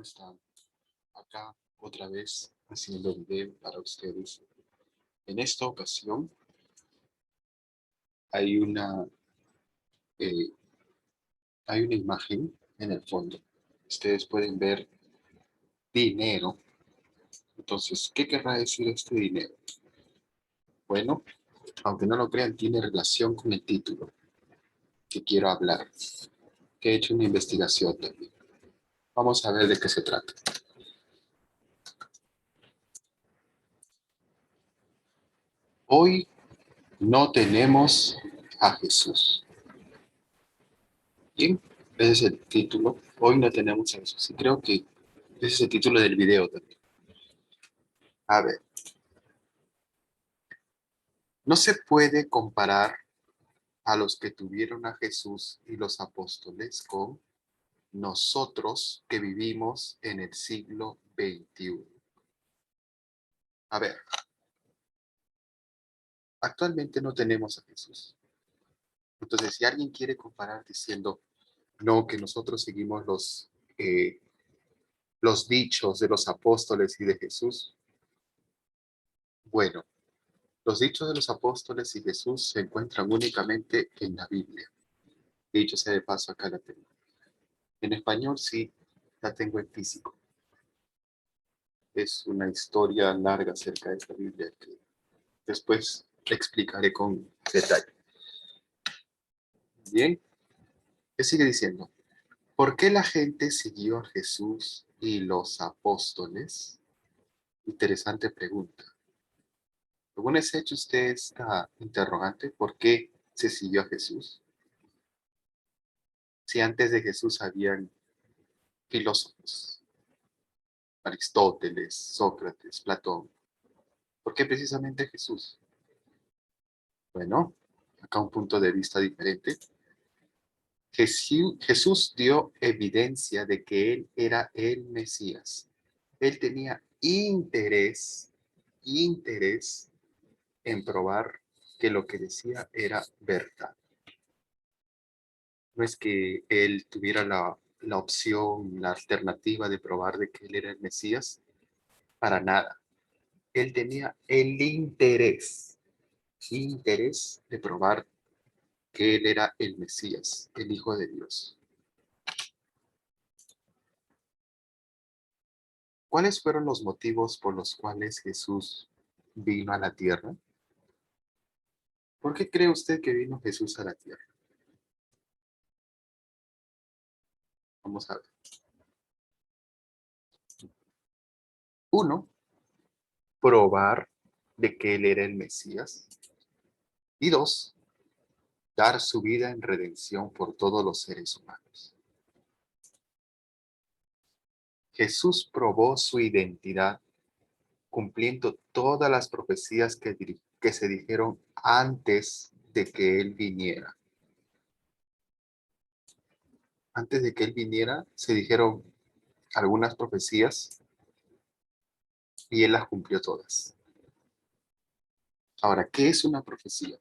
¿Cómo están? Acá otra vez haciendo video para ustedes. En esta ocasión hay una, eh, hay una imagen en el fondo. Ustedes pueden ver dinero. Entonces, ¿qué querrá decir este dinero? Bueno, aunque no lo crean, tiene relación con el título que quiero hablar, que he hecho una investigación también. Vamos a ver de qué se trata. Hoy no tenemos a Jesús. Bien, ese es el título. Hoy no tenemos a Jesús. Y creo que ese es el título del video también. A ver, no se puede comparar a los que tuvieron a Jesús y los apóstoles con nosotros que vivimos en el siglo XXI. A ver, actualmente no tenemos a Jesús. Entonces, si alguien quiere comparar diciendo, no, que nosotros seguimos los dichos de los apóstoles y de Jesús, bueno, los dichos de los apóstoles y Jesús se encuentran únicamente en la Biblia. Dicho sea de paso, acá la tengo. En español sí, la tengo en físico. Es una historia larga acerca de esta Biblia que después explicaré con detalle. Bien, ¿qué sigue diciendo? ¿Por qué la gente siguió a Jesús y los apóstoles? Interesante pregunta. ¿Alguna vez ha hecho usted esta interrogante? ¿Por qué se siguió a Jesús? Si antes de Jesús habían filósofos, Aristóteles, Sócrates, Platón. ¿Por qué precisamente Jesús? Bueno, acá un punto de vista diferente. Jesús dio evidencia de que él era el Mesías. Él tenía interés en probar que lo que decía era verdad. No es que él tuviera la opción, la alternativa de probar de que él era el Mesías, para nada. Él tenía el interés de probar que él era el Mesías, el Hijo de Dios. ¿Cuáles fueron los motivos por los cuales Jesús vino a la tierra? ¿Por qué cree usted que vino Jesús a la tierra? Vamos a ver. Uno, probar de que él era el Mesías. Y dos, dar su vida en redención por todos los seres humanos. Jesús probó su identidad cumpliendo todas las profecías que se dijeron antes de que él viniera. Antes de que él viniera, se dijeron algunas profecías y él las cumplió todas. Ahora, ¿qué es una profecía?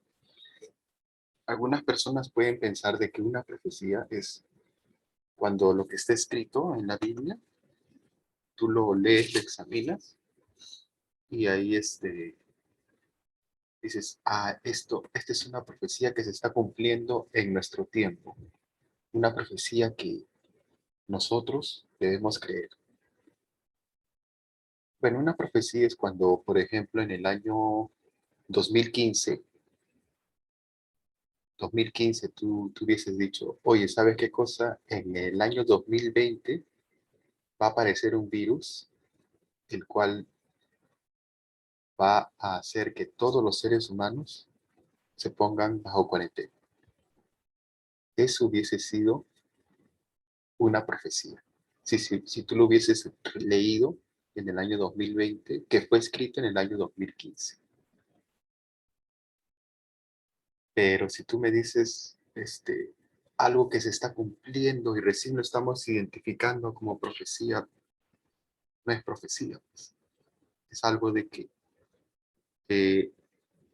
Algunas personas pueden pensar de que una profecía es cuando lo que está escrito en la Biblia, tú lo lees, lo examinas y ahí dices, esta es una profecía que se está cumpliendo en nuestro tiempo. Una profecía que nosotros debemos creer. Bueno, una profecía es cuando, por ejemplo, en el año 2015, 2015 tú hubieses dicho, oye, ¿sabes qué cosa? En el año 2020 va a aparecer un virus, el cual va a hacer que todos los seres humanos se pongan bajo cuarentena. Eso hubiese sido una profecía. Si tú lo hubieses leído en el año 2020, que fue escrito en el año 2015. Pero si tú me dices algo que se está cumpliendo y recién lo estamos identificando como profecía, no es profecía, pues. Es algo de que eh,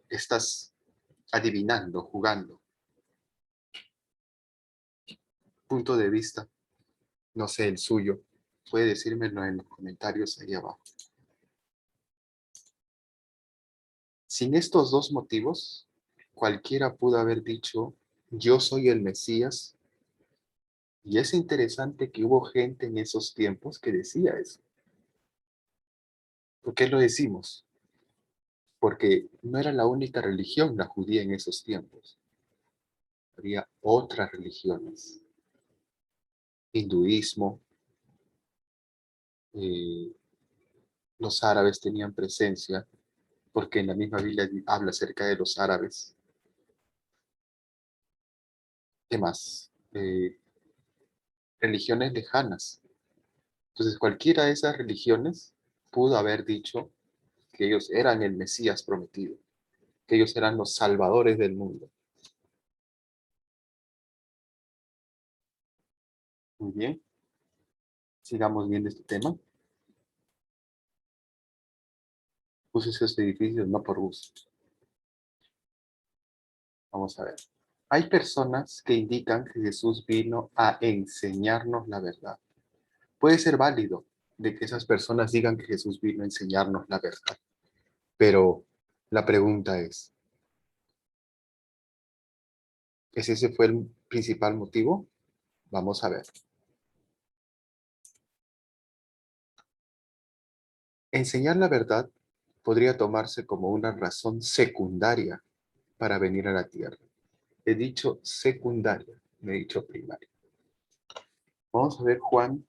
estás adivinando, jugando. Punto de vista, no sé, el suyo. puede decírmelo en los comentarios ahí abajo. Sin estos dos motivos, cualquiera pudo haber dicho, yo soy el Mesías. Y es interesante que hubo gente en esos tiempos que decía eso. ¿Por qué lo decimos? Porque no era la única religión la judía en esos tiempos. Había otras religiones. Hinduismo, eh, los árabes tenían presencia, porque en la misma Biblia habla acerca de los árabes. ¿Qué más? Religiones lejanas. Entonces, cualquiera de esas religiones pudo haber dicho que ellos eran el Mesías prometido, que ellos eran los salvadores del mundo. Muy bien, sigamos viendo este tema. Puse esos edificios no por gusto. Vamos a ver. Hay personas que indican que Jesús vino a enseñarnos la verdad. Puede ser válido de que esas personas digan que Jesús vino a enseñarnos la verdad, pero la pregunta es, ¿ese fue el principal motivo? Vamos a ver. Enseñar la verdad podría tomarse como una razón secundaria para venir a la tierra. He dicho secundaria, no he dicho primaria. Vamos a ver Juan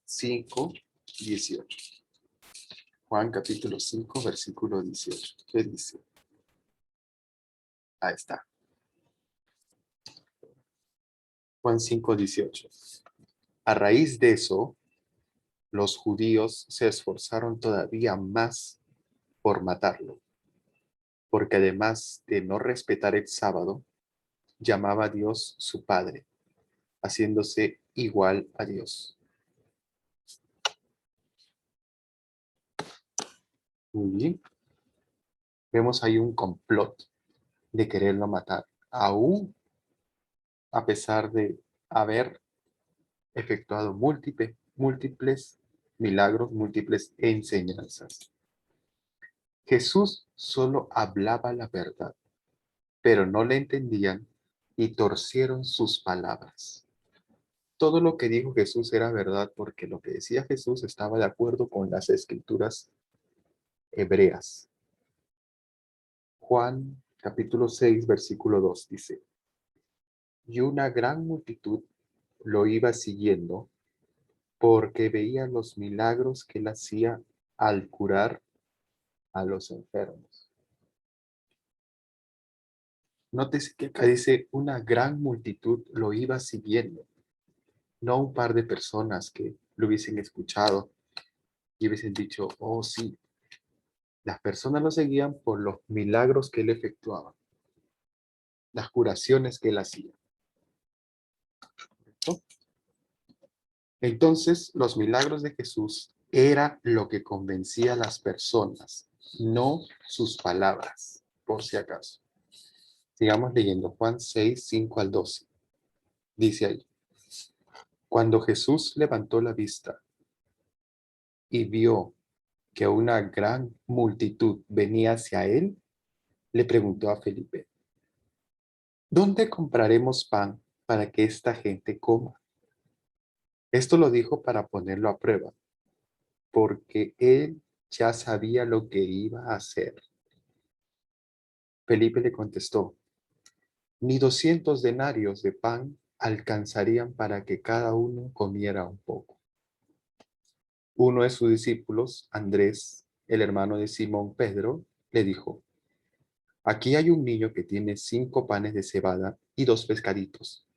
5:18. Juan capítulo 5, versículo 18. ¿Qué dice? Ahí está. Juan 5:18. A raíz de eso, los judíos se esforzaron todavía más por matarlo, porque además de no respetar el sábado, llamaba a Dios su Padre, haciéndose igual a Dios. Muy bien. Vemos ahí un complot de quererlo matar, aún a pesar de haber efectuado múltiples milagros, múltiples enseñanzas. Jesús solo hablaba la verdad, pero no le entendían y torcieron sus palabras. Todo lo que dijo Jesús era verdad porque lo que decía Jesús estaba de acuerdo con las escrituras hebreas. Juan capítulo 6, versículo 2 dice, y una gran multitud lo iba siguiendo porque veía los milagros que él hacía al curar a los enfermos. Nótese que acá dice una gran multitud lo iba siguiendo, no un par de personas que lo hubiesen escuchado y hubiesen dicho, oh sí, las personas lo seguían por los milagros que él efectuaba, las curaciones que él hacía. ¿No? Entonces, los milagros de Jesús era lo que convencía a las personas, no sus palabras, por si acaso. Sigamos leyendo Juan 6, 5 al 12. Dice ahí, cuando Jesús levantó la vista y vio que una gran multitud venía hacia él, le preguntó a Felipe, ¿dónde compraremos pan para que esta gente coma? Esto lo dijo para ponerlo a prueba, porque él ya sabía lo que iba a hacer. Felipe le contestó, ni 200 denarios de pan alcanzarían para que cada uno comiera un poco. Uno de sus discípulos, Andrés, el hermano de Simón Pedro, le dijo, aquí hay un niño que tiene 5 panes de cebada y 2 pescaditos.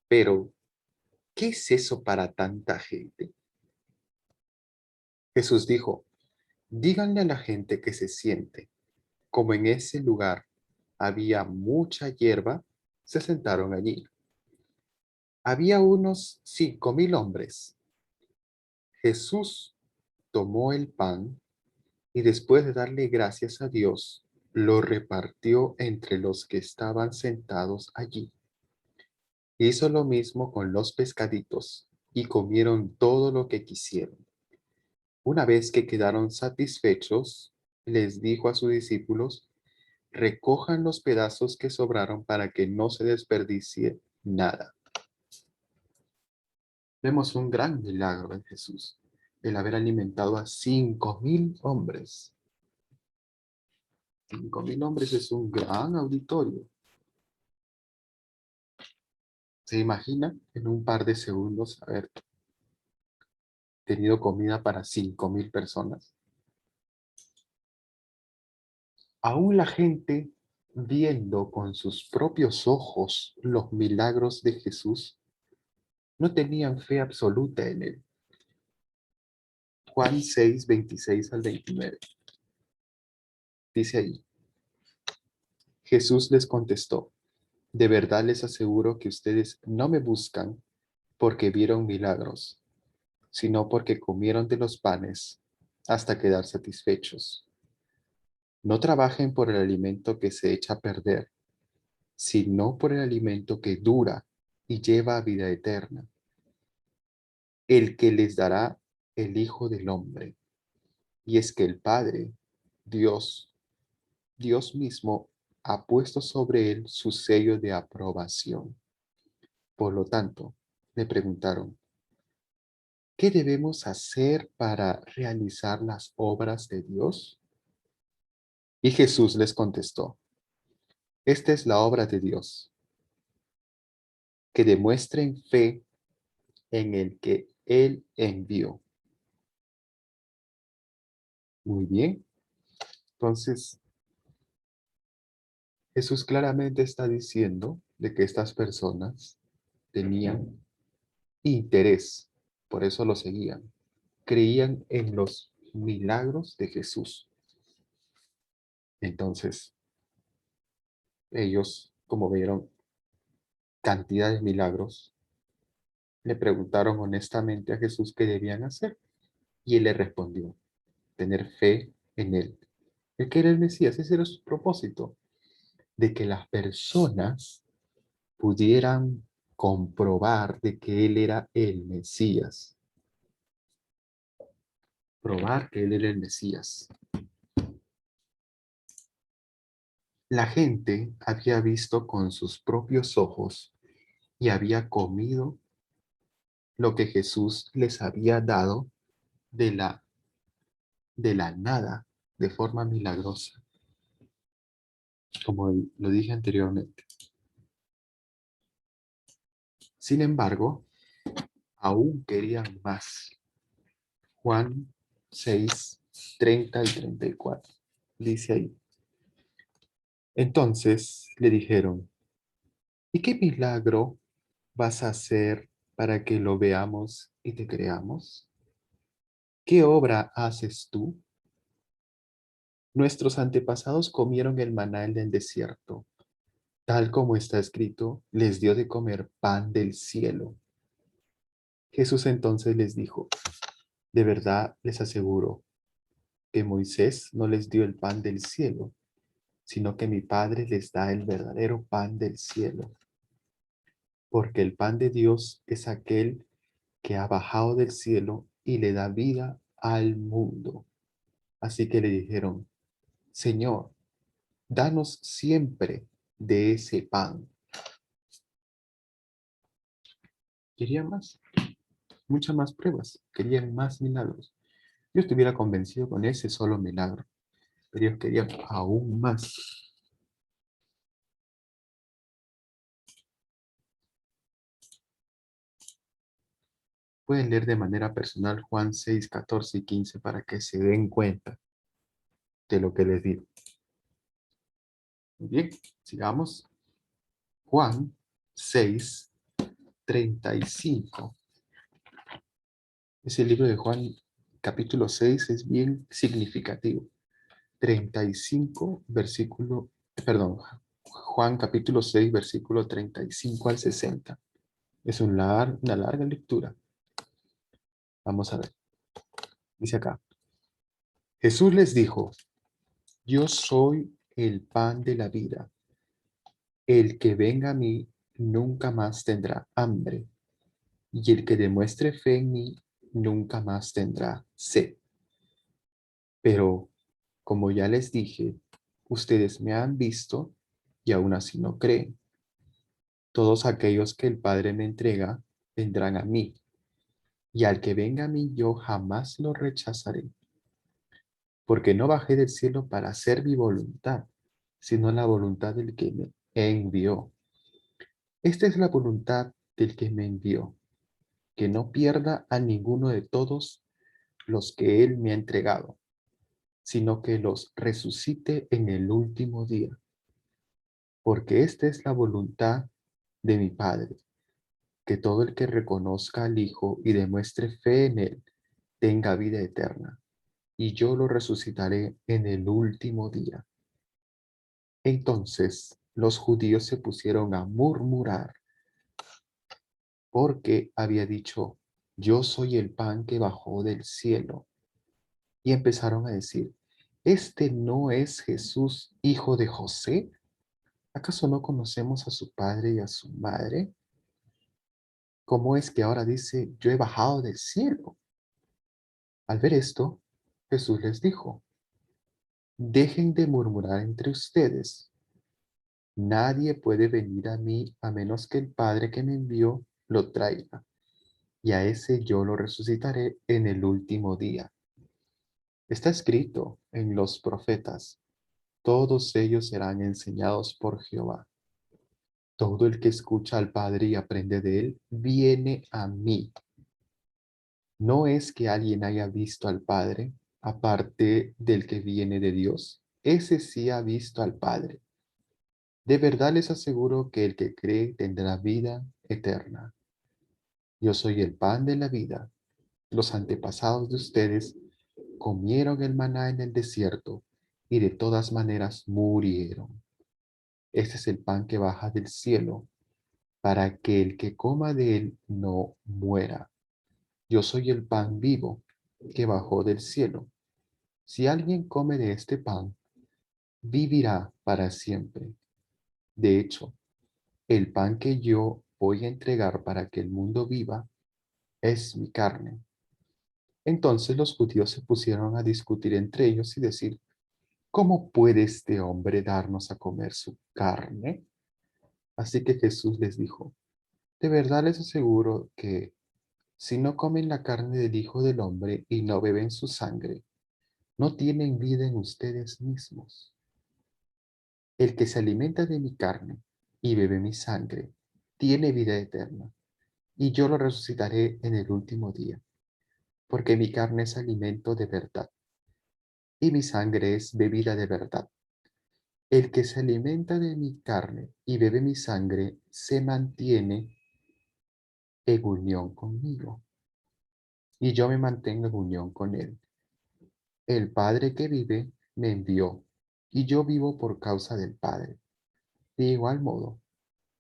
Pero, ¿qué es eso para tanta gente? Jesús dijo, díganle a la gente que se siente. Como en ese lugar había mucha hierba, se sentaron allí. Había unos 5,000 hombres. Jesús tomó el pan y después de darle gracias a Dios, lo repartió entre los que estaban sentados allí. Hizo lo mismo con los pescaditos y comieron todo lo que quisieron. Una vez que quedaron satisfechos, les dijo a sus discípulos: recojan los pedazos que sobraron para que no se desperdicie nada. Vemos un gran milagro en Jesús, el haber alimentado a 5.000 hombres. 5.000 hombres es un gran auditorio. ¿Se imagina en un par de segundos haber tenido comida para 5.000 personas? Aún la gente, viendo con sus propios ojos los milagros de Jesús, no tenían fe absoluta en él. Juan 6, 26 al 29. Dice ahí: Jesús les contestó: de verdad les aseguro que ustedes no me buscan porque vieron milagros, sino porque comieron de los panes hasta quedar satisfechos. No trabajen por el alimento que se echa a perder, sino por el alimento que dura y lleva a vida eterna, el que les dará el Hijo del Hombre. Y es que el Padre, Dios, Dios mismo, ha puesto sobre él su sello de aprobación. Por lo tanto, le preguntaron: ¿qué debemos hacer para realizar las obras de Dios? Y Jesús les contestó: esta es la obra de Dios, que demuestren fe en el que Él envió. Muy bien. Entonces, Jesús claramente está diciendo de que estas personas tenían interés, por eso lo seguían. Creían en los milagros de Jesús. Entonces, ellos, como vieron cantidad de milagros, le preguntaron honestamente a Jesús qué debían hacer. Y él le respondió: tener fe en él. El que era el Mesías, ese era su propósito, de que las personas pudieran comprobar de que él era el Mesías. Probar que él era el Mesías. La gente había visto con sus propios ojos y había comido lo que Jesús les había dado de la nada, de forma milagrosa, como lo dije anteriormente. Sin embargo, aún querían más. Juan 6, 30 y 34. Dice ahí: entonces le dijeron: ¿y qué milagro vas a hacer para que lo veamos y te creamos? ¿Qué obra haces tú? Nuestros antepasados comieron el maná en el desierto. Tal como está escrito, les dio de comer pan del cielo. Jesús entonces les dijo: de verdad les aseguro que Moisés no les dio el pan del cielo, sino que mi Padre les da el verdadero pan del cielo. Porque el pan de Dios es aquel que ha bajado del cielo y le da vida al mundo. Así que le dijeron: Señor, danos siempre de ese pan. Querían más, muchas más pruebas, querían más milagros. Yo estuviera convencido con ese solo milagro, pero ellos querían aún más. Pueden leer de manera personal Juan 6, 14 y 15 para que se den cuenta de lo que les digo. Muy bien, sigamos. Juan 6, 35. Ese libro de Juan, capítulo 6, es bien significativo. 35, versículo, perdón, Juan capítulo 6, versículo 35 al 60. Es una larga lectura. Vamos a ver. Dice acá: Jesús les dijo: yo soy el pan de la vida. El que venga a mí nunca más tendrá hambre. y el que demuestre fe en mí nunca más tendrá sed. Pero, como ya les dije, ustedes me han visto y aún así no creen. Todos aquellos que el Padre me entrega vendrán a mí, y al que venga a mí yo jamás lo rechazaré, porque no bajé del cielo para hacer mi voluntad, sino la voluntad del que me envió. Esta es la voluntad del que me envió, que no pierda a ninguno de todos los que él me ha entregado, sino que los resucite en el último día, porque esta es la voluntad de mi Padre, que todo el que reconozca al Hijo y demuestre fe en él tenga vida eterna, y yo lo resucitaré en el último día. Entonces los judíos se pusieron a murmurar porque había dicho, yo soy el pan que bajó del cielo. Y empezaron a decir, ¿este no es Jesús, hijo de José? ¿Acaso no conocemos a su padre y a su madre? ¿Cómo es que ahora dice, yo he bajado del cielo? Al ver esto, Jesús les dijo, dejen de murmurar entre ustedes. Nadie puede venir a mí a menos que el Padre que me envió lo traiga, y a ese yo lo resucitaré en el último día. Está escrito en los profetas, todos ellos serán enseñados por Jehová. Todo el que escucha al Padre y aprende de él, viene a mí. No es que alguien haya visto al Padre, aparte del que viene de Dios. Ese sí ha visto al Padre. De verdad les aseguro que el que cree tendrá vida eterna. Yo soy el pan de la vida. Los antepasados de ustedes comieron el maná en el desierto y de todas maneras murieron. Este es el pan que baja del cielo, para que el que coma de él no muera. Yo soy el pan vivo que bajó del cielo. Si alguien come de este pan, vivirá para siempre. De hecho, el pan que yo voy a entregar para que el mundo viva es mi carne. Entonces los judíos se pusieron a discutir entre ellos y decir, ¿cómo puede este hombre darnos a comer su carne? Así que Jesús les dijo, de verdad les aseguro que si no comen la carne del Hijo del Hombre y no beben su sangre, no tienen vida en ustedes mismos. El que se alimenta de mi carne y bebe mi sangre, tiene vida eterna, y yo lo resucitaré en el último día, porque mi carne es alimento de verdad, y mi sangre es bebida de verdad. El que se alimenta de mi carne y bebe mi sangre se mantiene en unión conmigo, y yo me mantengo en unión con él. El Padre que vive me envió, y yo vivo por causa del Padre. De igual modo,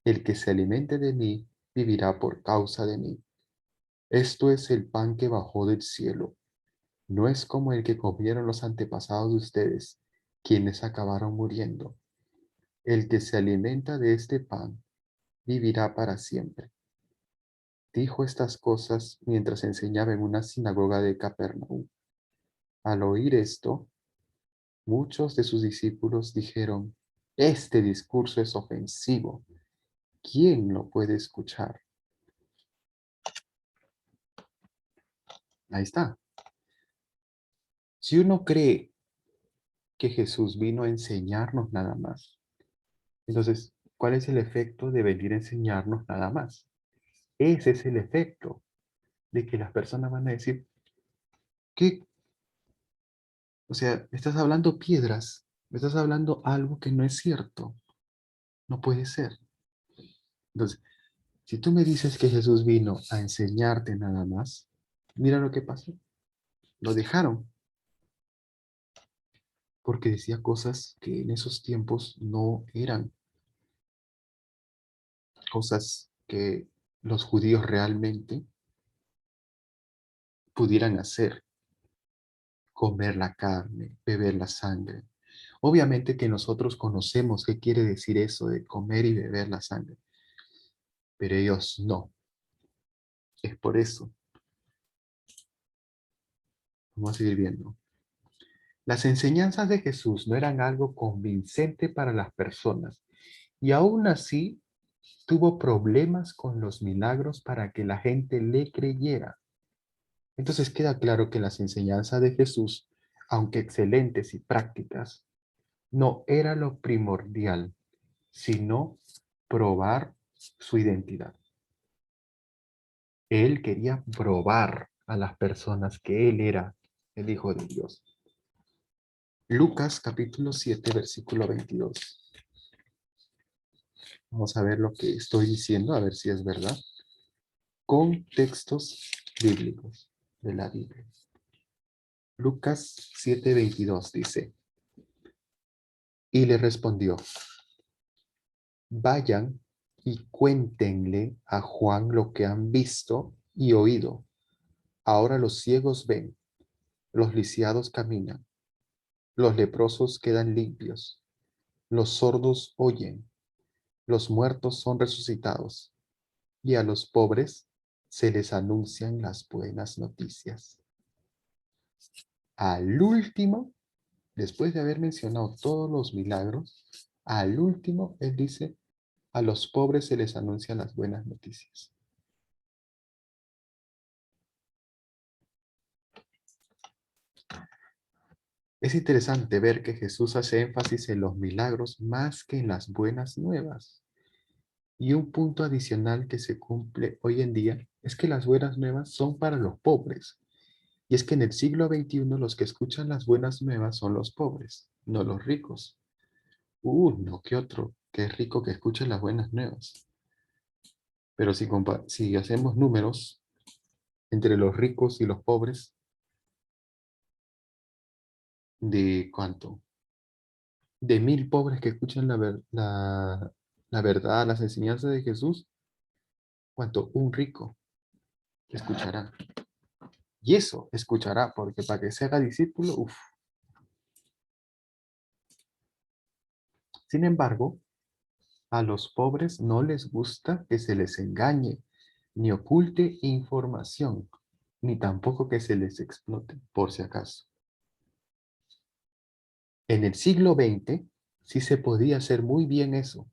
el que se alimente de mí vivirá por causa de mí. Esto es el pan que bajó del cielo. No es como el que comieron los antepasados de ustedes, quienes acabaron muriendo. El que se alimenta de este pan vivirá para siempre. Dijo estas cosas mientras enseñaba en una sinagoga de Capernaum. Al oír esto, muchos de sus discípulos dijeron, este discurso es ofensivo. ¿Quién lo puede escuchar? Ahí está. Si uno cree que Jesús vino a enseñarnos nada más, entonces, ¿cuál es el efecto de venir a enseñarnos nada más? Ese es el efecto de que las personas van a decir, ¿qué? O sea, me estás hablando piedras, me estás hablando algo que no es cierto, no puede ser. Entonces, si tú me dices que Jesús vino a enseñarte nada más, mira lo que pasó. Lo dejaron porque decía cosas que en esos tiempos no eran cosas que los judíos realmente pudieran hacer, comer la carne, beber la sangre. Obviamente que nosotros conocemos qué quiere decir eso de comer y beber la sangre, pero ellos no. Es por eso. Vamos a seguir viendo. Las enseñanzas de Jesús no eran algo convincente para las personas y aún así tuvo problemas con los milagros para que la gente le creyera. Entonces queda claro que las enseñanzas de Jesús, aunque excelentes y prácticas, no era lo primordial, sino probar su identidad. Él quería probar a las personas que él era el Hijo de Dios. Lucas capítulo 7, versículo 22. Vamos a ver lo que estoy diciendo, a ver si es verdad. Con textos bíblicos de la Biblia. Lucas 7:22 dice, y le respondió, vayan y cuéntenle a Juan lo que han visto y oído. Ahora los ciegos ven, los lisiados caminan, los leprosos quedan limpios, los sordos oyen, los muertos son resucitados, y a los pobres se les anuncian las buenas noticias. Al último, después de haber mencionado todos los milagros, al último, él dice, a los pobres se les anuncian las buenas noticias. Es interesante ver que Jesús hace énfasis en los milagros más que en las buenas nuevas. Y un punto adicional que se cumple hoy en día es que las buenas nuevas son para los pobres. Y es que en el siglo XXI los que escuchan las buenas nuevas son los pobres, no los ricos. No, ¿qué otro? Qué rico que escuche las buenas nuevas. Pero si hacemos números entre los ricos y los pobres, ¿de cuánto? De 1000 pobres que escuchan la verdad, las enseñanzas de Jesús, ¿cuánto? Un rico escuchará. Y eso escuchará, porque para que se haga discípulo, uff. Sin embargo, a los pobres no les gusta que se les engañe, ni oculte información, ni tampoco que se les explote, por si acaso. En el siglo XX sí se podía hacer muy bien eso,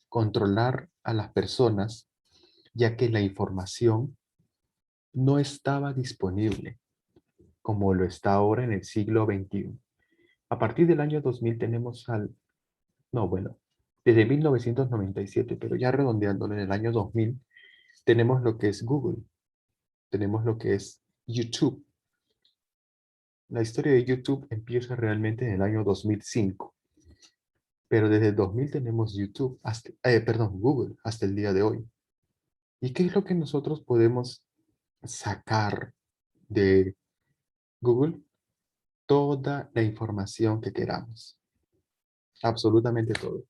controlar a las personas, ya que la información no estaba disponible como lo está ahora en el siglo XXI. A partir del año 2000 tenemos no, bueno, desde 1997, pero ya redondeándolo en el año 2000, tenemos lo que es Google, tenemos lo que es YouTube. La historia de YouTube empieza realmente en el año 2005, pero desde el 2000 tenemos YouTube, Google, hasta el día de hoy. ¿Y qué es lo que nosotros podemos sacar de Google? Toda la información que queramos, absolutamente todo.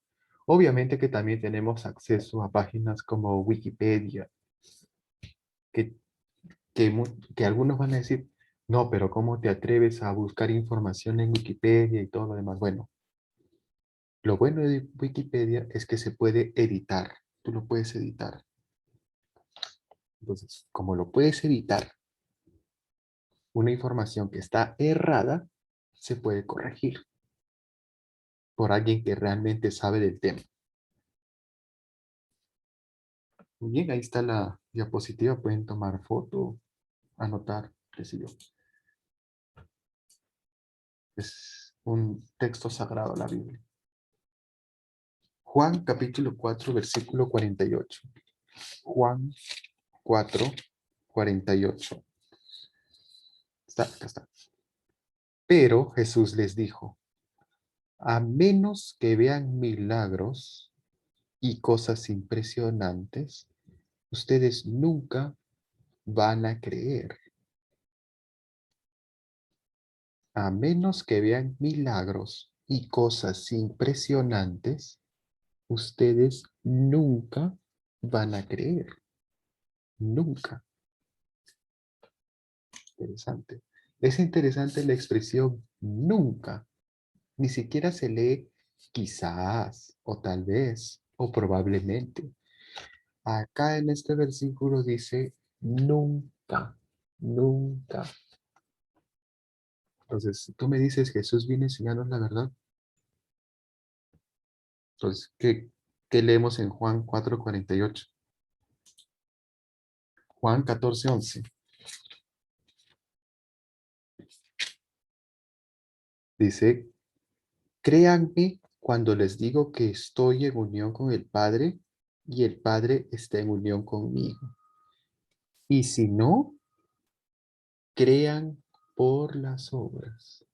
Obviamente que también tenemos acceso a páginas como Wikipedia, que, que algunos van a decir, no, pero ¿cómo te atreves a buscar información en Wikipedia y todo lo demás? Bueno, lo bueno de Wikipedia es que se puede editar, tú lo puedes editar. Entonces, como lo puedes editar, una información que está errada se puede corregir por alguien que realmente sabe del tema. Muy bien, ahí está la diapositiva. Pueden tomar foto, anotar, qué sé yo. Es un texto sagrado, la Biblia. Juan capítulo 4, versículo 48. Juan 4, 48. Acá está. Pero Jesús les dijo, a menos que vean milagros y cosas impresionantes, ustedes nunca van a creer. A menos que vean milagros y cosas impresionantes, ustedes nunca van a creer. Nunca. Interesante. Es interesante la expresión nunca. Ni siquiera se lee quizás o tal vez o probablemente. Acá en este versículo dice Nunca, nunca. Entonces, tú me dices, Jesús viene a enseñarnos la verdad. Entonces, ¿qué leemos en Juan 4:48? Juan 14:11. Dice, créanme cuando les digo que estoy en unión con el Padre y el Padre está en unión conmigo. Y si no, crean por las obras.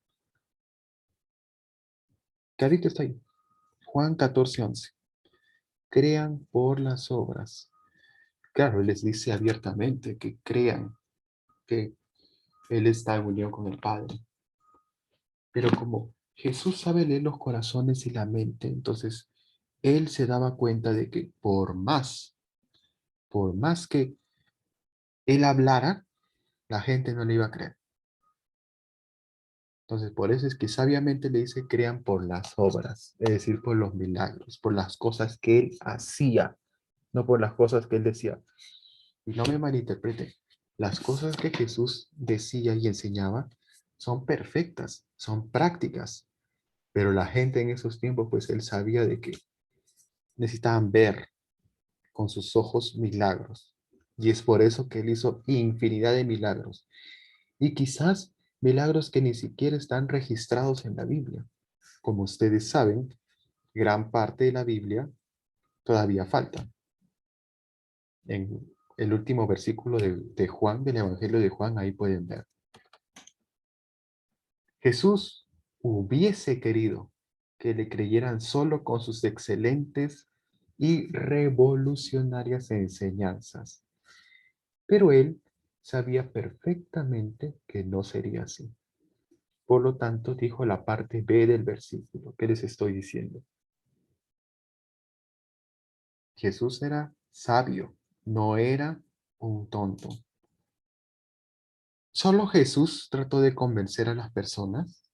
Clarito está ahí. Juan 14:11. Crean por las obras. Claro, Él les dice abiertamente que crean que Él está en unión con el Padre. Pero como Jesús sabe leer los corazones y la mente, entonces Él se daba cuenta de que por más que Él hablara, la gente no le iba a creer. Entonces, por eso es que sabiamente le dice, crean por las obras, es decir, por los milagros, por las cosas que Él hacía, no por las cosas que Él decía. Y no me malinterpreten, las cosas que Jesús decía y enseñaba son perfectas, son prácticas, pero la gente en esos tiempos, pues Él sabía de que necesitaban ver con sus ojos milagros. Y es por eso que Él hizo infinidad de milagros. Y quizás milagros que ni siquiera están registrados en la Biblia. Como ustedes saben, gran parte de la Biblia todavía falta. En el último versículo de Juan, del Evangelio de Juan, ahí pueden ver. Jesús hubiese querido que le creyeran solo con sus excelentes y revolucionarias enseñanzas, pero él sabía perfectamente que no sería así. Por lo tanto, dijo la parte B del versículo que les estoy diciendo. Jesús era sabio, no era un tonto. Solo Jesús trató de convencer a las personas.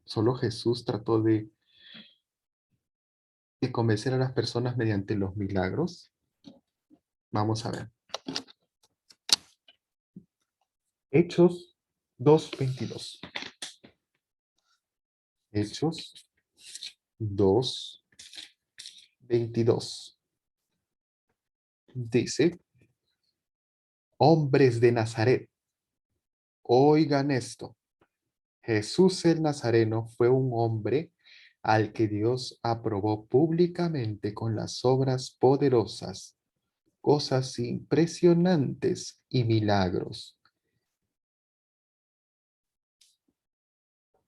Solo Jesús trató de convencer a las personas mediante los milagros. Vamos a ver. Hechos 2:22. Hechos 2:22. Dice, hombres de Nazaret, oigan esto. Jesús el Nazareno fue un hombre al que Dios aprobó públicamente con las obras poderosas, cosas impresionantes y milagros.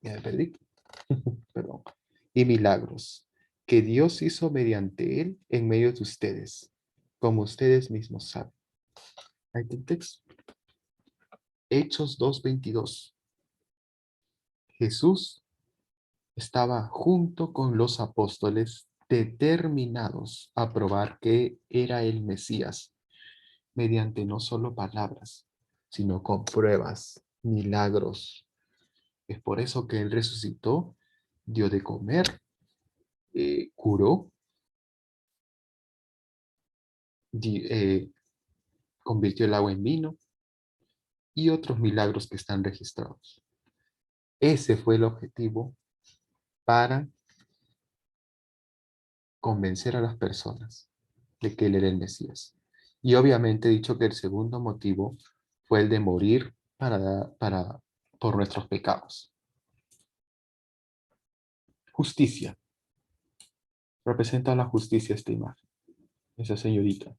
Ya me perdí. Perdón. Y milagros que Dios hizo mediante él en medio de ustedes, como ustedes mismos saben. Ahí está el texto. Hechos 2:22. Jesús estaba junto con los apóstoles determinados a probar que era el Mesías, mediante no solo palabras, sino con pruebas, milagros. Es por eso que Él resucitó, dio de comer, curó, convirtió el agua en vino y otros milagros que están registrados. Ese fue el objetivo para convencer a las personas de que Él era el Mesías. Y obviamente he dicho que el segundo motivo fue el de morir por nuestros pecados. Justicia. Representa la justicia esta imagen, esa señorita.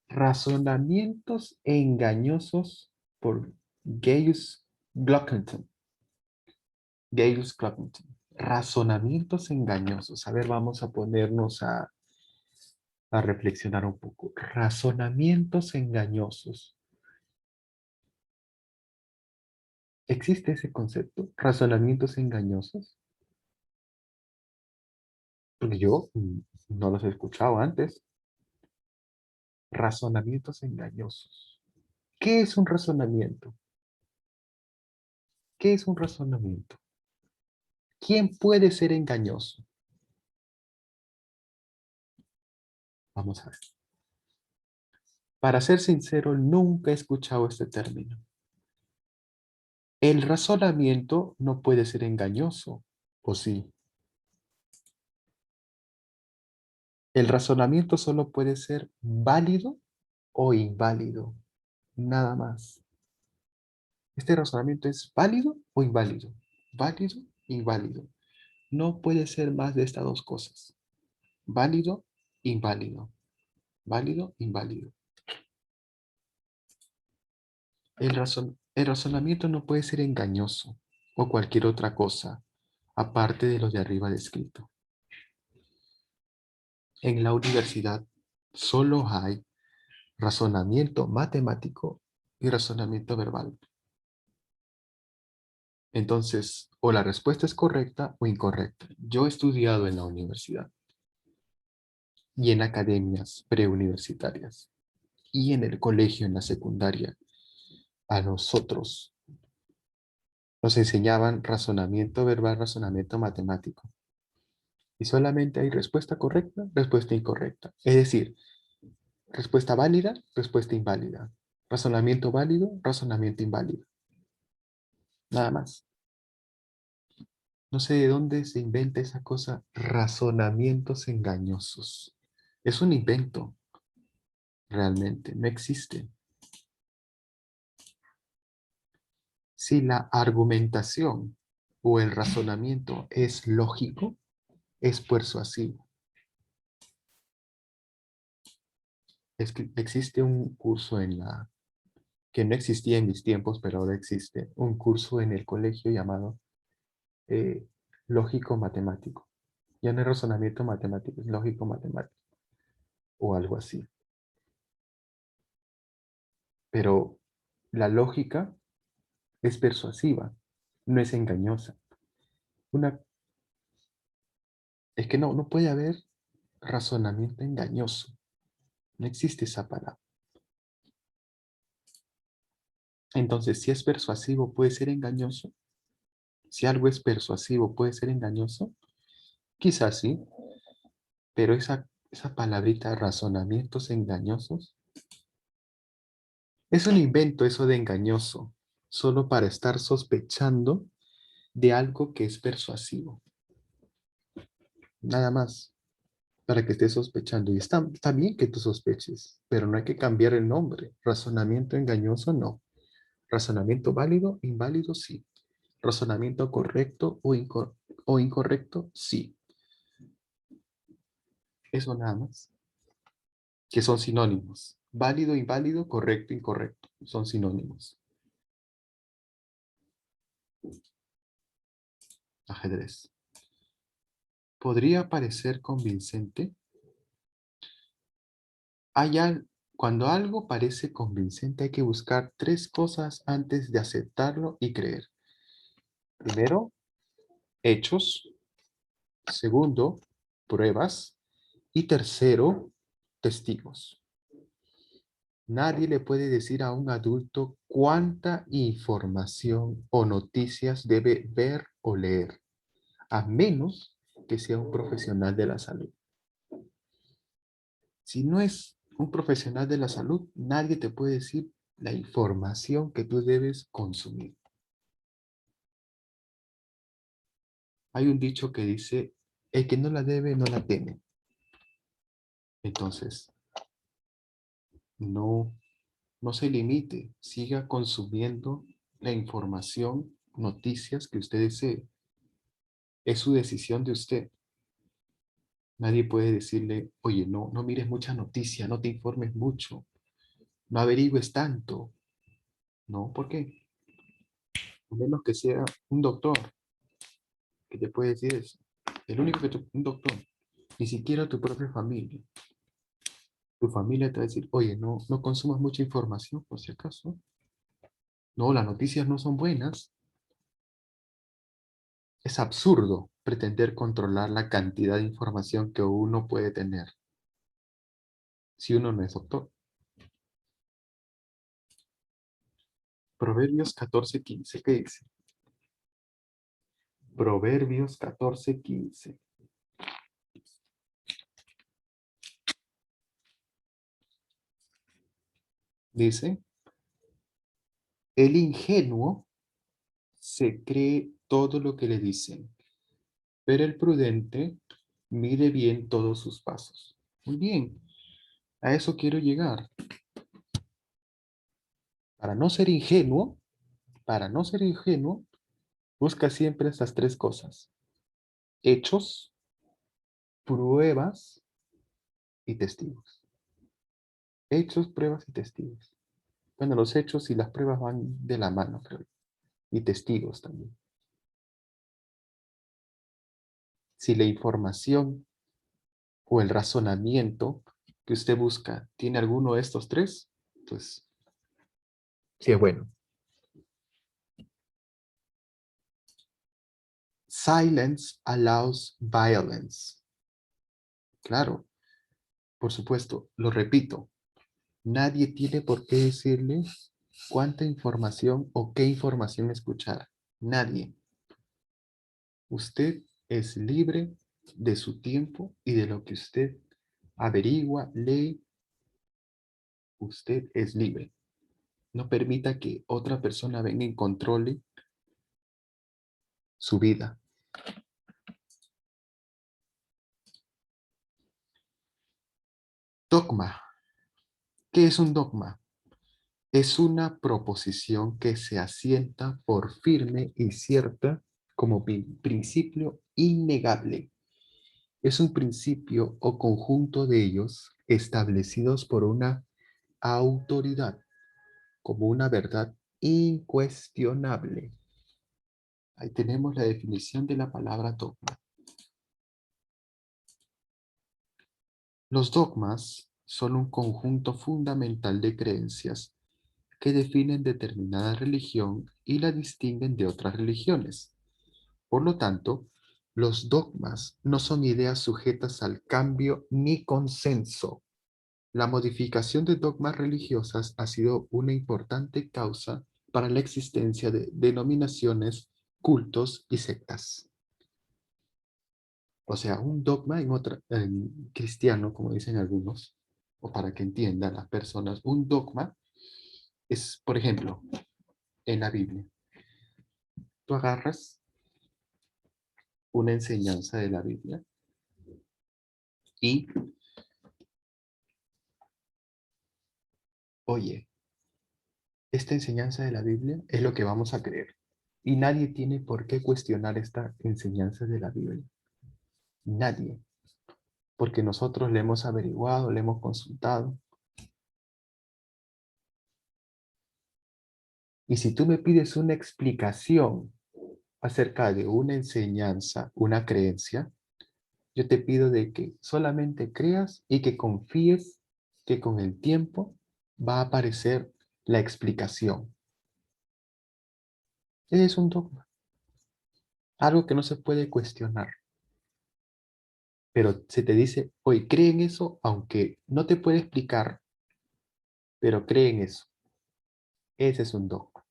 Razonamientos engañosos por Gaius Glockington. Gaius Glockington. Razonamientos engañosos. A ver, vamos a ponernos a reflexionar un poco. Razonamientos engañosos. ¿Existe ese concepto? ¿Razonamientos engañosos? Porque yo no los he escuchado antes. Razonamientos engañosos. ¿Qué es un razonamiento? ¿Qué es un razonamiento? ¿Quién puede ser engañoso? Vamos a ver. Para ser sincero, nunca he escuchado este término. El razonamiento no puede ser engañoso, ¿o sí? El razonamiento solo puede ser válido o inválido, nada más. ¿Este razonamiento es válido o inválido? Válido, inválido. No puede ser más de estas dos cosas. Válido, inválido. Válido, inválido. El razonamiento no puede ser engañoso o cualquier otra cosa, aparte de lo de arriba descrito. En la universidad solo hay razonamiento matemático y razonamiento verbal. Entonces, o la respuesta es correcta o incorrecta. Yo he estudiado en la universidad y en academias preuniversitarias y en el colegio, en la secundaria. A nosotros nos enseñaban razonamiento verbal, razonamiento matemático. Y solamente hay respuesta correcta, respuesta incorrecta. Es decir, respuesta válida, respuesta inválida. Razonamiento válido, razonamiento inválido. Nada más. No sé de dónde se inventa esa cosa, razonamientos engañosos. Es un invento, realmente, no existe. Si la argumentación o el razonamiento es lógico, es persuasivo. Es que existe un curso que no existía en mis tiempos, pero ahora existe, un curso en el colegio llamado eh, lógico matemático. Ya no es razonamiento matemático, es lógico matemático o algo así. Pero la lógica es persuasiva, no es engañosa. Una, es que no puede haber razonamiento engañoso. No existe esa palabra. Entonces, si es persuasivo, puede ser engañoso. Si algo es persuasivo, puede ser engañoso. Quizás sí, pero esa palabrita razonamientos engañosos es un invento eso de engañoso, solo para estar sospechando de algo que es persuasivo. Nada más, para que estés sospechando. Y está bien que tú sospeches, pero no hay que cambiar el nombre. Razonamiento engañoso, no. Razonamiento válido, inválido, sí. Razonamiento correcto o incorrecto, sí. Eso nada más. Que son sinónimos. Válido, inválido, correcto, incorrecto. Son sinónimos. Ajedrez. ¿Podría parecer convincente? Cuando algo parece convincente hay que buscar tres cosas antes de aceptarlo y creer. Primero, hechos. Segundo, pruebas. Y tercero, testigos. Nadie le puede decir a un adulto cuánta información o noticias debe ver o leer, a menos que sea un profesional de la salud. Si no es un profesional de la salud, nadie te puede decir la información que tú debes consumir. Hay un dicho que dice, el que no la debe, no la teme. Entonces, no, no se limite, siga consumiendo la información, noticias que usted desee. Es su decisión de usted. Nadie puede decirle, oye, no mires mucha noticia, no te informes mucho, no averigües tanto. No, ¿por qué? A menos que sea un doctor que te puede decir eso. El único un doctor, ni siquiera tu propia familia. Tu familia te va a decir, oye, no consumas mucha información por si acaso. No, las noticias no son buenas. Es absurdo pretender controlar la cantidad de información que uno puede tener si uno no es doctor. Proverbios 14:15, ¿qué dice? Proverbios 14:15. Dice, el ingenuo se cree todo lo que le dicen, pero el prudente mide bien todos sus pasos. Muy bien, a eso quiero llegar. Para no ser ingenuo, para no ser ingenuo, busca siempre estas tres cosas: hechos, pruebas y testigos. Hechos, pruebas y testigos. Bueno, los hechos y las pruebas van de la mano, creo. Y testigos también. Si la información o el razonamiento que usted busca tiene alguno de estos tres, pues sí es bueno. Silence allows violence. Claro, por supuesto, lo repito. Nadie tiene por qué decirle cuánta información o qué información escuchar. Nadie. Usted es libre de su tiempo y de lo que usted averigua, lee. Usted es libre. No permita que otra persona venga y controle su vida. Dogma. ¿Qué es un dogma? Es una proposición que se asienta por firme y cierta como principio innegable. Es un principio o conjunto de ellos establecidos por una autoridad como una verdad incuestionable. Ahí tenemos la definición de la palabra dogma. Los dogmas son un conjunto fundamental de creencias que definen determinada religión y la distinguen de otras religiones. Por lo tanto, los dogmas no son ideas sujetas al cambio ni consenso. La modificación de dogmas religiosas ha sido una importante causa para la existencia de denominaciones, cultos y sectas. O sea, un dogma en cristiano, como dicen algunos, o para que entiendan las personas, un dogma es, por ejemplo, en la Biblia. Tú agarras una enseñanza de la Biblia y, oye, esta enseñanza de la Biblia es lo que vamos a creer. Y nadie tiene por qué cuestionar esta enseñanza de la Biblia. Nadie. Porque nosotros le hemos averiguado, le hemos consultado. Y si tú me pides una explicación acerca de una enseñanza, una creencia, yo te pido de que solamente creas y que confíes que con el tiempo va a aparecer la explicación. Ese es un dogma, algo que no se puede cuestionar. Pero se te dice, hoy cree en eso, aunque no te puede explicar, pero cree en eso. Ese es un dogma.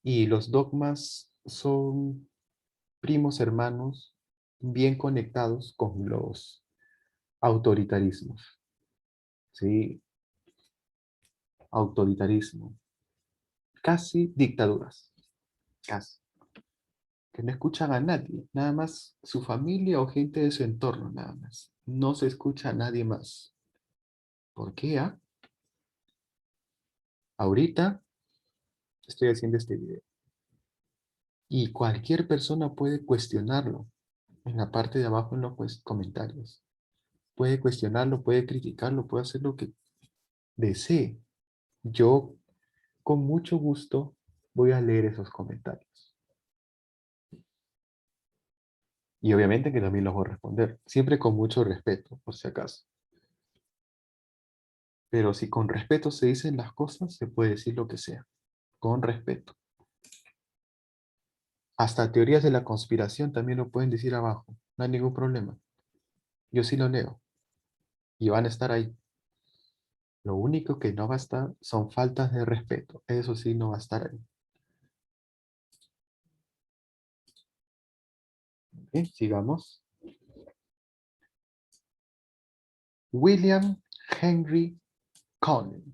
Y los dogmas son primos hermanos bien conectados con los autoritarismos. ¿Sí? Autoritarismo. Casi dictaduras. Casi. Que no escuchan a nadie, nada más su familia o gente de su entorno, nada más. No se escucha a nadie más. ¿Por qué? Ahorita estoy haciendo este video y cualquier persona puede cuestionarlo en la parte de abajo en los comentarios. Puede cuestionarlo, puede criticarlo, puede hacer lo que desee. Yo con mucho gusto voy a leer esos comentarios. Y obviamente que también los voy a responder, siempre con mucho respeto, por si acaso. Pero si con respeto se dicen las cosas, se puede decir lo que sea, con respeto. Hasta teorías de la conspiración también lo pueden decir abajo, no hay ningún problema. Yo sí lo leo y van a estar ahí. Lo único que no va a estar son faltas de respeto, eso sí no va a estar ahí. Sigamos. William Henry Conley.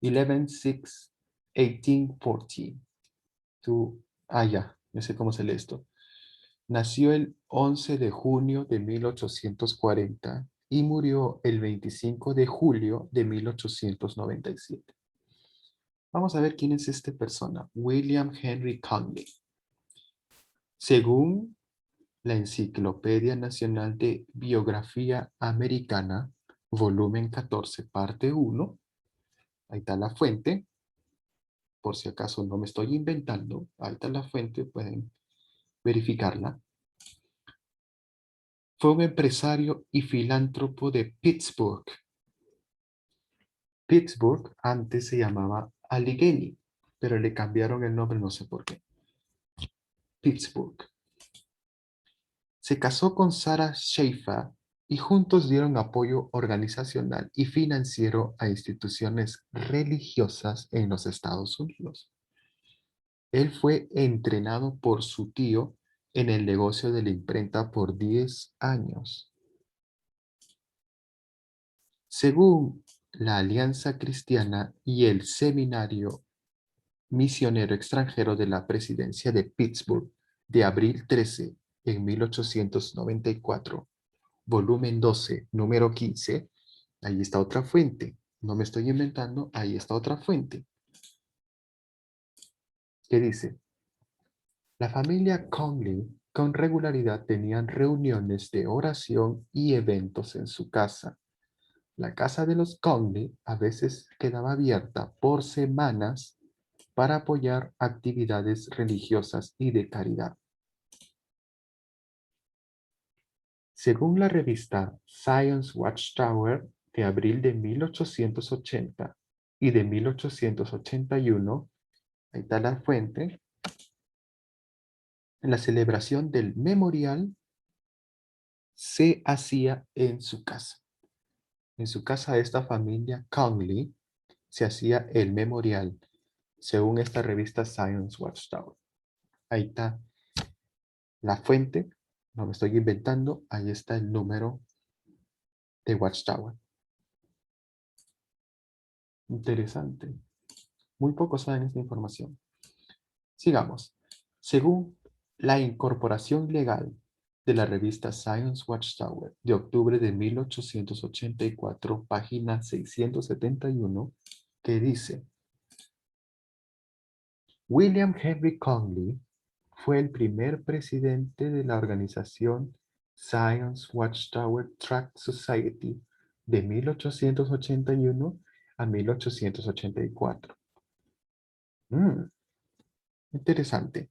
11-6-1814. Ya sé cómo se lee esto. Nació el 11 de junio de 1840 y murió el 25 de julio de 1897. Vamos a ver quién es esta persona. William Henry Conley. Según la Enciclopedia Nacional de Biografía Americana, volumen 14, parte 1, ahí está la fuente, por si acaso no me estoy inventando, ahí está la fuente, pueden verificarla. Fue un empresario y filántropo de Pittsburgh. Pittsburgh antes se llamaba Allegheny, pero le cambiaron el nombre, no sé por qué. Pittsburgh. Se casó con Sarah Schaefer y juntos dieron apoyo organizacional y financiero a instituciones religiosas en los Estados Unidos. Él fue entrenado por su tío en el negocio de la imprenta por 10 años. Según la Alianza Cristiana y el Seminario Misionero Extranjero de la Presidencia de Pittsburgh de abril 13 en 1894, volumen 12, número 15, ahí está otra fuente. No me estoy inventando, ahí está otra fuente. ¿Qué dice? La familia Conley con regularidad tenían reuniones de oración y eventos en su casa. La casa de los Conley a veces quedaba abierta por semanas para apoyar actividades religiosas y de caridad. Según la revista Science Watchtower de abril de 1880 y de 1881, ahí está la fuente, la celebración del memorial se hacía en su casa. En su casa de esta familia Conley se hacía el memorial, según esta revista Science Watchtower. Ahí está la fuente, no me estoy inventando, ahí está el número de Watchtower. Interesante. Muy pocos saben esta información. Sigamos. Según la incorporación legal de la revista Science Watchtower de octubre de 1884, página 671, que dice: William Henry Conley fue el primer presidente de la organización Science Watchtower Tract Society de 1881 a 1884. Interesante.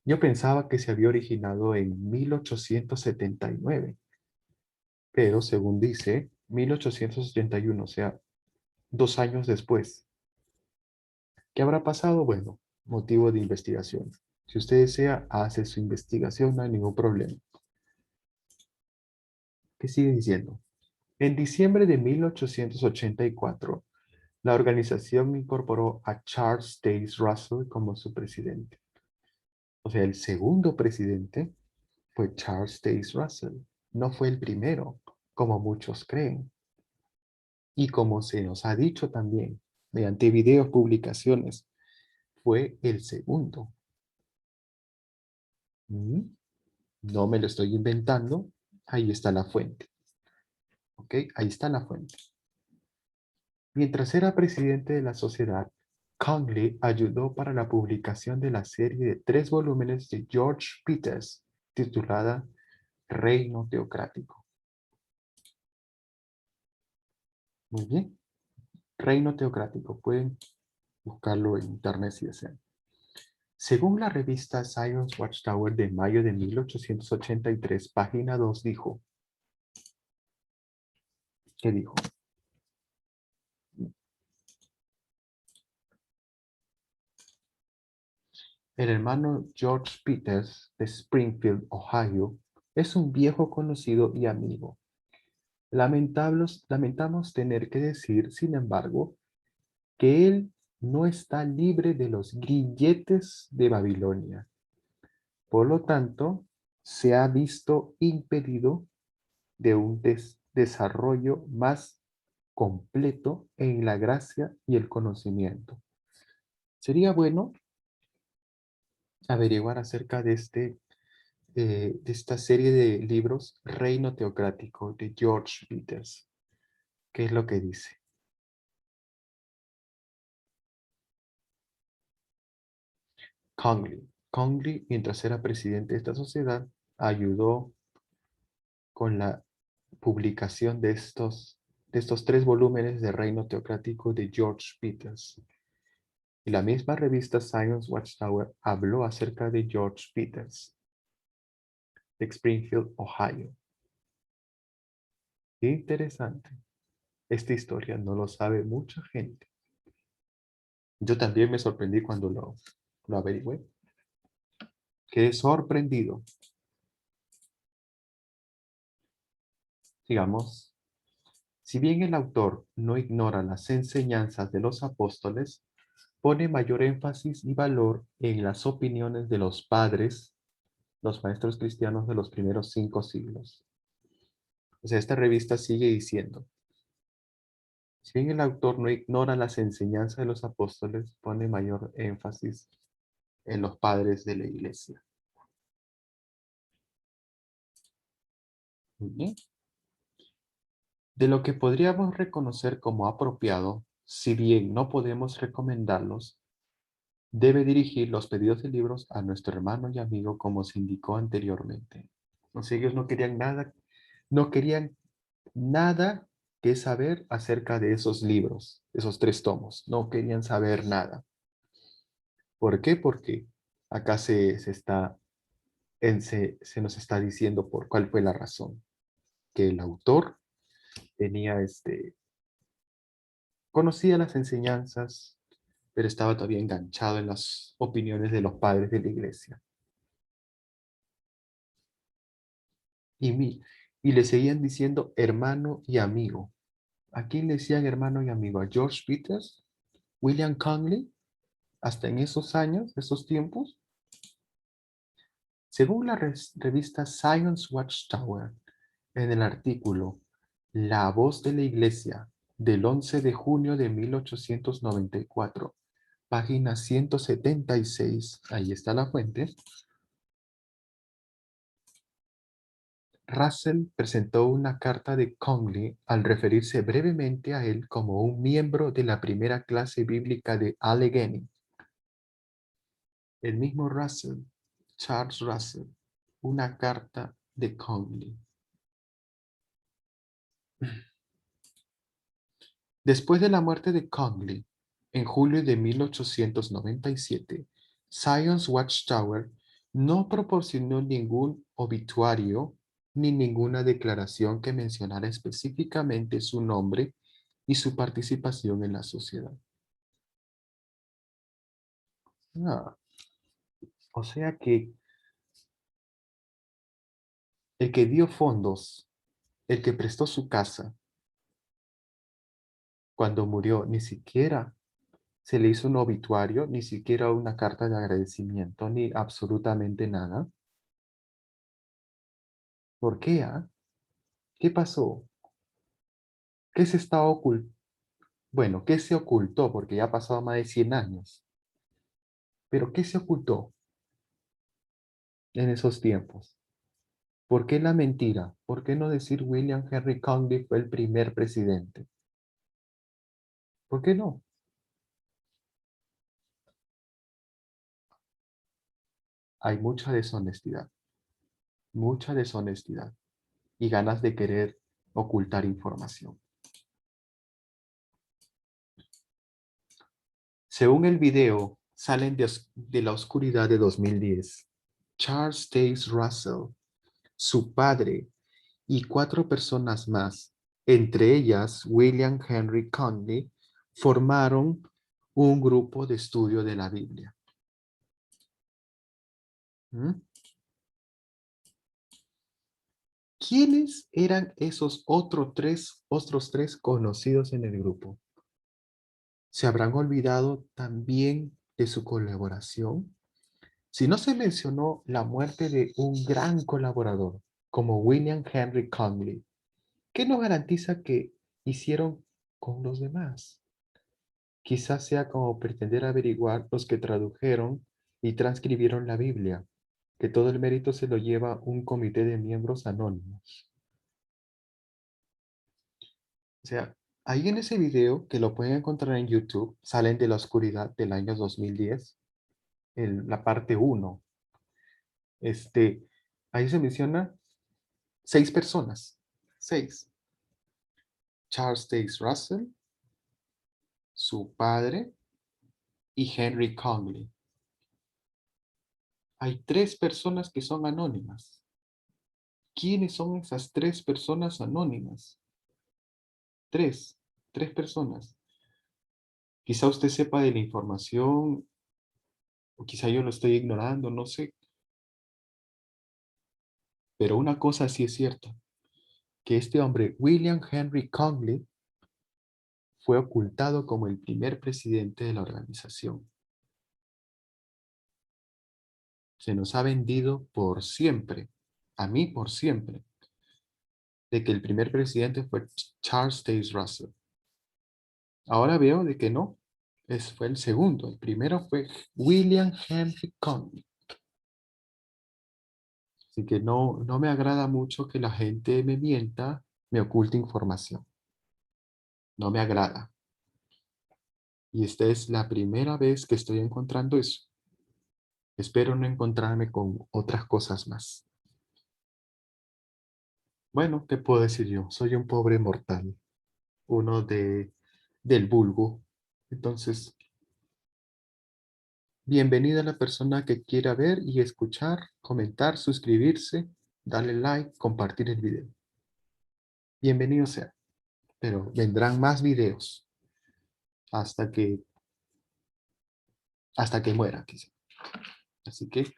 Yo pensaba que se había originado en 1879, pero según dice 1881, o sea, 2 años después. ¿Qué habrá pasado? Bueno, motivo de investigación. Si usted desea, hace su investigación, no hay ningún problema. ¿Qué sigue diciendo? En diciembre de 1884, la organización incorporó a Charles Taze Russell como su presidente. O sea, el segundo presidente fue Charles Taze Russell. No fue el primero, como muchos creen. Y como se nos ha dicho también, mediante videos, publicaciones, fue el segundo. ¿Mm? No me lo estoy inventando. Ahí está la fuente. ¿Ok? Ahí está la fuente. Mientras era presidente de la sociedad, Conley ayudó para la publicación de la serie de 3 volúmenes de George Peters, titulada Reino Teocrático. Muy bien. Reino Teocrático. Pueden buscarlo en internet si desean. Según la revista Science Watchtower de mayo de 1883, página 2, dijo, ¿qué dijo? El hermano George Peters de Springfield, Ohio, es un viejo conocido y amigo. Lamentamos tener que decir, sin embargo, que él no está libre de los grilletes de Babilonia. Por lo tanto, se ha visto impedido de un desarrollo más completo en la gracia y el conocimiento. Sería bueno averiguar acerca de esta serie de libros, Reino Teocrático, de George Peters. ¿Qué es lo que dice? Conley. Conley, mientras era presidente de esta sociedad, ayudó con la publicación de estos 3 volúmenes de Reino Teocrático de George Peters. Y la misma revista Science Watchtower habló acerca de George Peters, de Springfield, Ohio. Qué interesante. Esta historia no lo sabe mucha gente. Yo también me sorprendí cuando lo averigüé. Quedé sorprendido. Digamos, si bien el autor no ignora las enseñanzas de los apóstoles, pone mayor énfasis y valor en las opiniones de los padres, los maestros cristianos de los primeros 5 siglos. O sea, esta revista sigue diciendo, si bien el autor no ignora las enseñanzas de los apóstoles, pone mayor énfasis en los padres de la iglesia. Muy bien. De lo que podríamos reconocer como apropiado, si bien no podemos recomendarlos, debe dirigir los pedidos de libros a nuestro hermano y amigo como se indicó anteriormente. O sea, ellos no querían nada que saber acerca de esos libros, esos 3 tomos. No querían saber nada. ¿Por qué? Porque acá se nos está diciendo por cuál fue la razón. Que el autor conocía las enseñanzas, pero estaba todavía enganchado en las opiniones de los padres de la iglesia. Y, y le seguían diciendo hermano y amigo. ¿A quién le decían hermano y amigo? ¿A George Peters? ¿William Conley? Hasta en esos años, esos tiempos. Según la revista Science Watchtower, en el artículo La voz de la Iglesia del 11 de junio de 1894, página 176, ahí está la fuente, Russell presentó una carta de Conley al referirse brevemente a él como un miembro de la primera clase bíblica de Allegheny. El mismo Russell, Charles Russell, una carta de Conley. Después de la muerte de Conley, en julio de 1897, Science Watchtower no proporcionó ningún obituario ni ninguna declaración que mencionara específicamente su nombre y su participación en la sociedad. Ah, o sea que el que dio fondos, el que prestó su casa, cuando murió, ni siquiera se le hizo un obituario, ni siquiera una carta de agradecimiento, ni absolutamente nada. ¿Por qué? ¿Qué pasó? ¿Qué se está ocultando? Bueno, ¿qué se ocultó? Porque ya ha pasado más de 100 años. Pero ¿qué se ocultó en esos tiempos? ¿Por qué la mentira? ¿Por qué no decir William Henry Conley fue el primer presidente? ¿Por qué no? Hay mucha deshonestidad y ganas de querer ocultar información. Según el video, salen de la oscuridad de 2010. Charles Taze Russell, su padre y 4 personas más, entre ellas William Henry Conley, formaron un grupo de estudio de la Biblia. ¿Mm? ¿Quiénes eran esos otros tres conocidos en el grupo? ¿Se habrán olvidado también de su colaboración? Si no se mencionó la muerte de un gran colaborador como William Henry Conley, ¿Qué nos garantiza que hicieron con los demás? Quizás sea como pretender averiguar los que tradujeron y transcribieron la Biblia, que todo el mérito se lo lleva un comité de miembros anónimos. O sea, ahí en ese video, que lo pueden encontrar en YouTube, Salen de la Oscuridad del año 2010, en la parte uno. Este, ahí se menciona 6 personas. 6. Charles Taze Russell, su padre y Henry Conley. Hay 3 personas que son anónimas. ¿Quiénes son esas 3 personas anónimas? Tres, 3 personas. Quizá usted sepa de la información, o quizá yo lo estoy ignorando, no sé. Pero una cosa sí es cierta, que este hombre, William Henry Conley, fue ocultado como el primer presidente de la organización. Se nos ha vendido por siempre, a mí por siempre, de que el primer presidente fue Charles Taze Russell. Ahora veo de que no, fue el segundo. El primero fue William Henry Conley. Así que no me agrada mucho que la gente me mienta, me oculte información. No me agrada. Y esta es la primera vez que estoy encontrando eso. Espero no encontrarme con otras cosas más. Bueno, ¿qué puedo decir yo? Soy un pobre mortal, uno del vulgo. Entonces, bienvenida a la persona que quiera ver y escuchar, comentar, suscribirse, darle like, compartir el video. Bienvenido sea, pero vendrán más videos hasta que, hasta que muera, quizá. Así que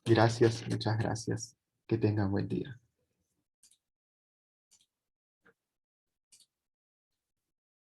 gracias, muchas gracias. Que tengan buen día.